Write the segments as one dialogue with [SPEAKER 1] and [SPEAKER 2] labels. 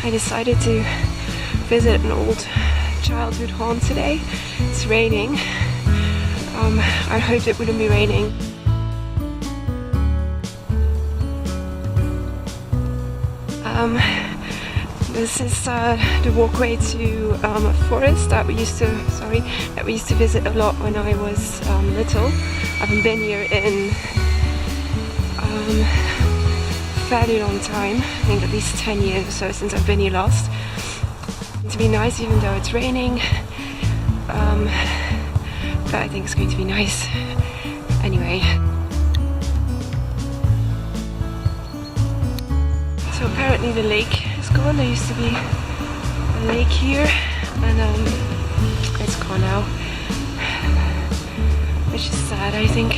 [SPEAKER 1] I decided to visit an old childhood haunt today. It's raining. I hoped it wouldn't be raining. This is the walkway to a forest that we used to visit a lot when I was little. I haven't been here in a fairly long time. I think at least 10 years or so since I've been here last. It's to be nice even though it's raining. But I think it's going to be nice anyway. So apparently the lake is gone. There used to be a lake here and it's gone now, which is sad, I think.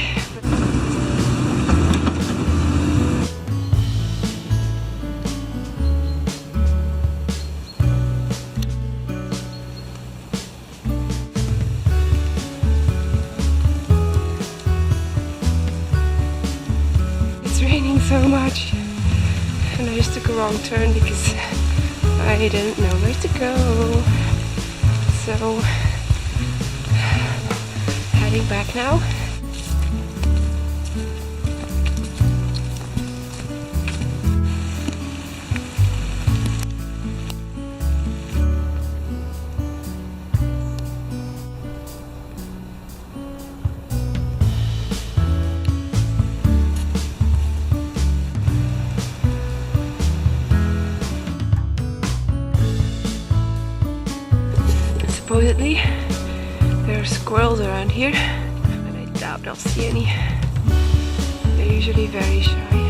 [SPEAKER 1] It's raining so much. And I just took a wrong turn because I didn't know where to go. So, heading back now. Supposedly there are squirrels around here, but I doubt I'll see any. They're usually very shy.